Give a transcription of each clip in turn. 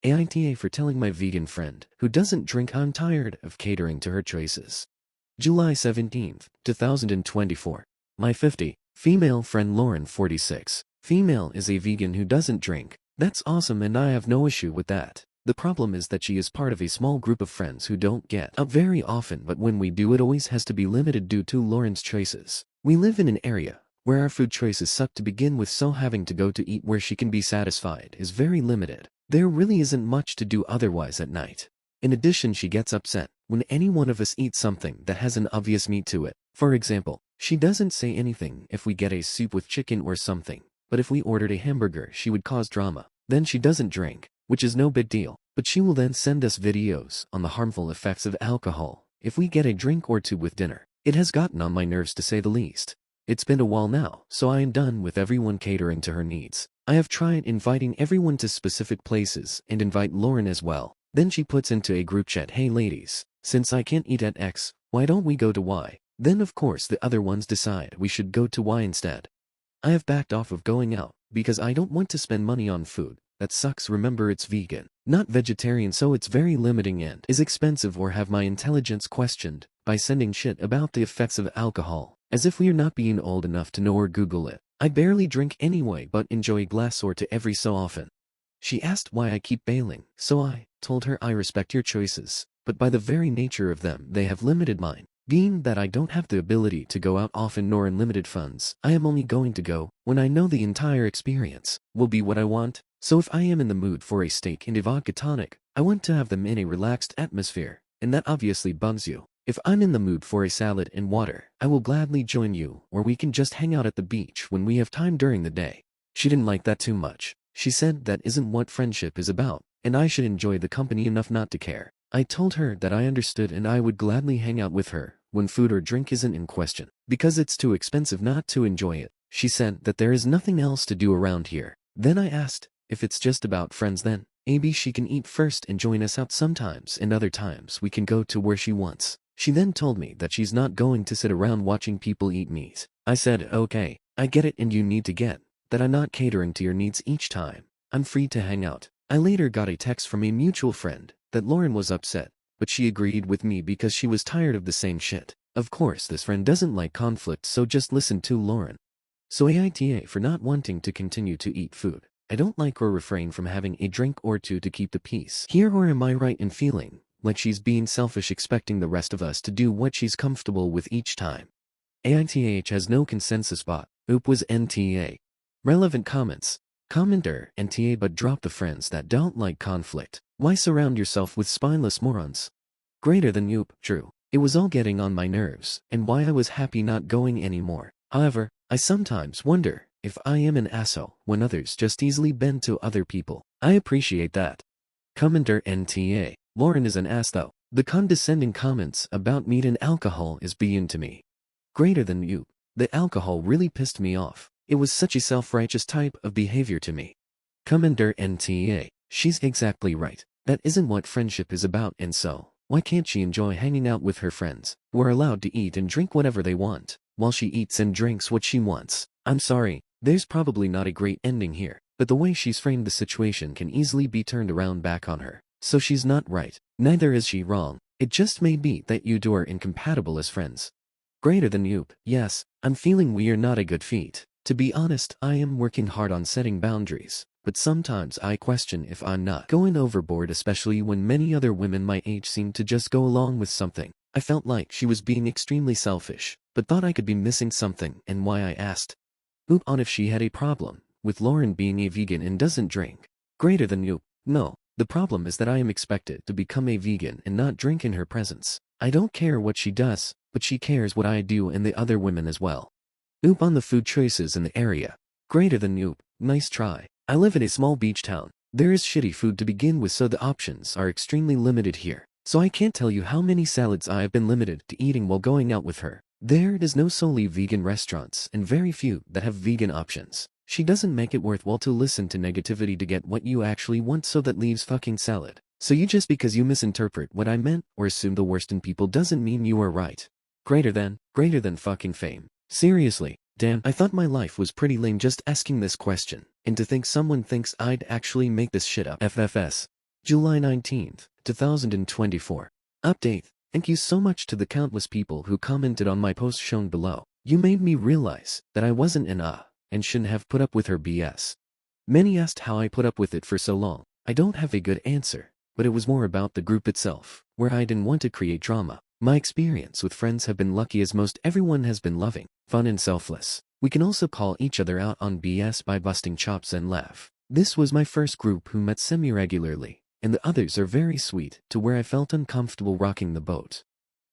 AITA for telling my vegan friend who doesn't drink I'm tired of catering to her choices. July 17, 2024. My 50, female friend Lauren 46. Female is a vegan who doesn't drink. That's awesome and I have no issue with that. The problem is that she is part of a small group of friends who don't get out very often, but when we do it always has to be limited due to Lauren's choices. We live in an area where our food choices suck to begin with, so having to go to eat where she can be satisfied is very limited. There really isn't much to do otherwise at night. In addition, she gets upset when any one of us eats something that has an obvious meat to it. For example, she doesn't say anything if we get a soup with chicken or something, but if we ordered a hamburger she would cause drama. Then she doesn't drink, which is no big deal, but she will then send us videos on the harmful effects of alcohol if we get a drink or two with dinner. It has gotten on my nerves to say the least. It's been a while now, so I am done with everyone catering to her needs. I have tried inviting everyone to specific places and invite Lauren as well. Then she puts into a group chat, "Hey ladies, since I can't eat at X, why don't we go to Y?" Then of course the other ones decide we should go to Y instead. I have backed off of going out because I don't want to spend money on food that sucks. Remember, it's vegan, not vegetarian, so it's very limiting and is expensive, or have my intelligence questioned by sending shit about the effects of alcohol, as if we are not being old enough to know or Google it. I barely drink anyway but enjoy a glass or two every so often. She asked why I keep bailing, so I told her I respect your choices, but by the very nature of them they have limited mine. Being that I don't have the ability to go out often nor unlimited funds, I am only going to go when I know the entire experience will be what I want. So if I am in the mood for a steak and a vodka tonic, I want to have them in a relaxed atmosphere, and that obviously bugs you. If I'm in the mood for a salad and water, I will gladly join you, or we can just hang out at the beach when we have time during the day. She didn't like that too much. She said that isn't what friendship is about, and I should enjoy the company enough not to care. I told her that I understood and I would gladly hang out with her when food or drink isn't in question, because it's too expensive not to enjoy it. She said that there is nothing else to do around here. Then I asked if it's just about friends, then maybe she can eat first and join us out sometimes, and other times we can go to where she wants. She then told me that she's not going to sit around watching people eat meat. I said, okay, I get it, and you need to get that I'm not catering to your needs each time. I'm free to hang out. I later got a text from a mutual friend that Lauren was upset, but she agreed with me because she was tired of the same shit. Of course this friend doesn't like conflict, so just listen to Lauren. So AITA for not wanting to continue to eat food. I don't like or refrain from having a drink or two to keep the peace here, or am I right in feeling like she's being selfish, expecting the rest of us to do what she's comfortable with each time? AITH has no consensus bot. Oop was NTA. Relevant comments. Commenter NTA, but drop the friends that don't like conflict. Why surround yourself with spineless morons? Greater than Oop. True. It was all getting on my nerves, and why I was happy not going anymore. However, I sometimes wonder if I am an asshole when others just easily bend to other people. I appreciate that. Commenter NTA. Lauren is an ass though. The condescending comments about meat and alcohol is beyond to me. Greater than you. The alcohol really pissed me off. It was such a self-righteous type of behavior to me. Commenter NTA. She's exactly right. That isn't what friendship is about, and so why can't she enjoy hanging out with her friends, who are allowed to eat and drink whatever they want, while she eats and drinks what she wants? I'm sorry, there's probably not a great ending here, but the way she's framed the situation can easily be turned around back on her. So she's not right, neither is she wrong. It just may be that you two are incompatible as friends. Greater than you. Yes, I'm feeling we are not a good fit. To be honest, I am working hard on setting boundaries, but sometimes I question if I'm not going overboard, especially when many other women my age seem to just go along with something. I felt like she was being extremely selfish, but thought I could be missing something, and why I asked Oop on if she had a problem with Lauren being a vegan and doesn't drink. Greater than you. No. The problem is that I am expected to become a vegan and not drink in her presence. I don't care what she does, but she cares what I do and the other women as well. Oop on the food choices in the area. Greater than Oop. Nice try. I live in a small beach town. There is shitty food to begin with, so the options are extremely limited here. So I can't tell you how many salads I have been limited to eating while going out with her. There is no solely vegan restaurants and very few that have vegan options. She doesn't make it worthwhile to listen to negativity to get what you actually want, so that leaves fucking salad. So you just because you misinterpret what I meant or assume the worst in people doesn't mean you are right. Greater than fucking fame. Seriously, damn, I thought my life was pretty lame just asking this question, and to think someone thinks I'd actually make this shit up. FFS. July 19th, 2024. Update. Thank you so much to the countless people who commented on my post shown below. You made me realize that I wasn't and shouldn't have put up with her BS. Many asked how I put up with it for so long. I don't have a good answer, but it was more about the group itself, where I didn't want to create drama. My experience with friends have been lucky as most everyone has been loving, fun and selfless. We can also call each other out on BS by busting chops and laugh. This was my first group who met semi-regularly, and the others are very sweet to where I felt uncomfortable rocking the boat.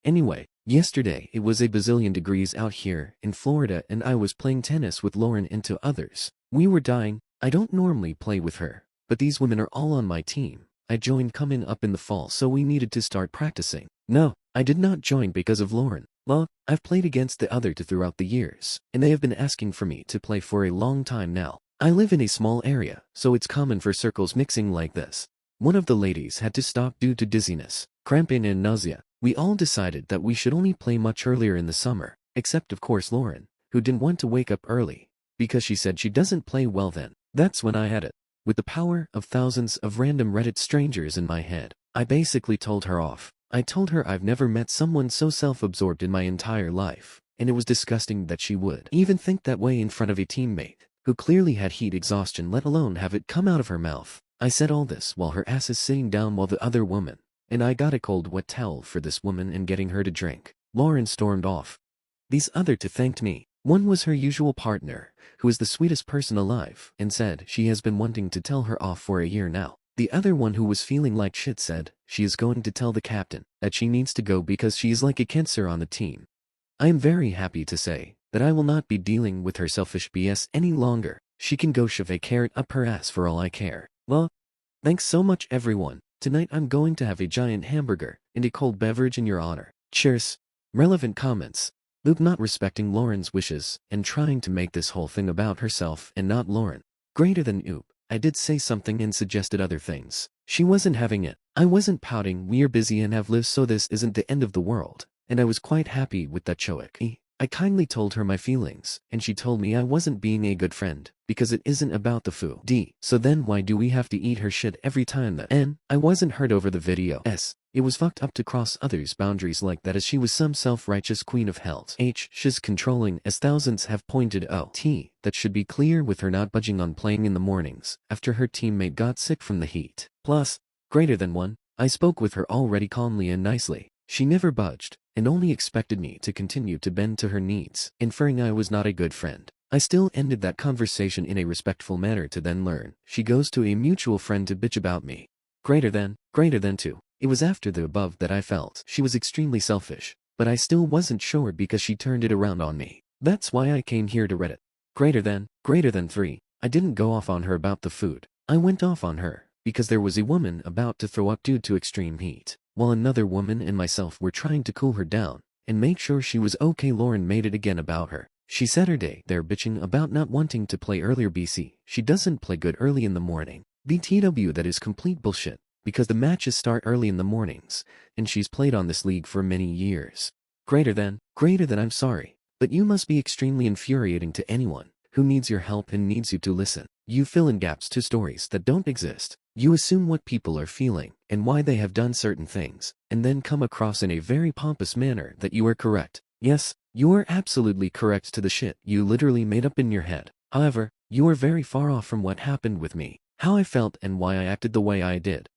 Anyway, yesterday it was a bazillion degrees out here in Florida and I was playing tennis with Lauren and two others. We were dying. I don't normally play with her, but these women are all on my team. I joined coming up in the fall so we needed to start practicing. No, I did not join because of Lauren. Well, I've played against the other two throughout the years, and they have been asking for me to play for a long time now. I live in a small area, so it's common for circles mixing like this. One of the ladies had to stop due to dizziness, cramping and nausea. We all decided that we should only play much earlier in the summer, except of course Lauren, who didn't want to wake up early, because she said she doesn't play well then. That's when I had it. With the power of thousands of random Reddit strangers in my head, I basically told her off. I told her I've never met someone so self-absorbed in my entire life, and it was disgusting that she would even think that way in front of a teammate, who clearly had heat exhaustion let alone have it come out of her mouth. I said all this while her ass is sitting down while the other woman, and I got a cold wet towel for this woman and getting her to drink. Lauren stormed off. These other two thanked me. One was her usual partner, who is the sweetest person alive, and said she has been wanting to tell her off for a year now. The other one, who was feeling like shit, said she is going to tell the captain that she needs to go because she is like a cancer on the team. I am very happy to say that I will not be dealing with her selfish BS any longer. She can go shove a carrot up her ass for all I care. Well, thanks so much everyone. Tonight I'm going to have a giant hamburger and a cold beverage in your honor. Cheers. Relevant comments. Luke not respecting Lauren's wishes and trying to make this whole thing about herself and not Lauren. Greater than oop. I did say something and suggested other things. She wasn't having it. I wasn't pouting. We're busy and have lives, so this isn't the end of the world. And I was quite happy with that choice. I kindly told her my feelings, and she told me I wasn't being a good friend, because it isn't about the food. So then why do we have to eat her shit every time then? I wasn't hurt over the video. It was fucked up to cross others' boundaries like that, as she was some self-righteous queen of hell. She's controlling, as thousands have pointed out. That should be clear with her not budging on playing in the mornings after her teammate got sick from the heat. Plus, greater than one, I spoke with her already calmly and nicely. She never budged, and only expected me to continue to bend to her needs, inferring I was not a good friend. I still ended that conversation in a respectful manner to then learn she goes to a mutual friend to bitch about me. Greater than two. It was after the above that I felt she was extremely selfish, but I still wasn't sure because she turned it around on me. That's why I came here to Reddit. Greater than three. I didn't go off on her about the food. I went off on her because there was a woman about to throw up due to extreme heat, while another woman and myself were trying to cool her down and make sure she was okay. Lauren made it again about her. She said her day there bitching about not wanting to play earlier. She doesn't play good early in the morning. BTW, that is complete bullshit, because the matches start early in the mornings, and she's played on this league for many years. Greater than, I'm sorry, but you must be extremely infuriating to anyone who needs your help and needs you to listen. You fill in gaps to stories that don't exist. You assume what people are feeling and why they have done certain things, and then come across in a very pompous manner that you are correct. Yes, you are absolutely correct to the shit you literally made up in your head. However, you are very far off from what happened with me, how I felt and why I acted the way I did.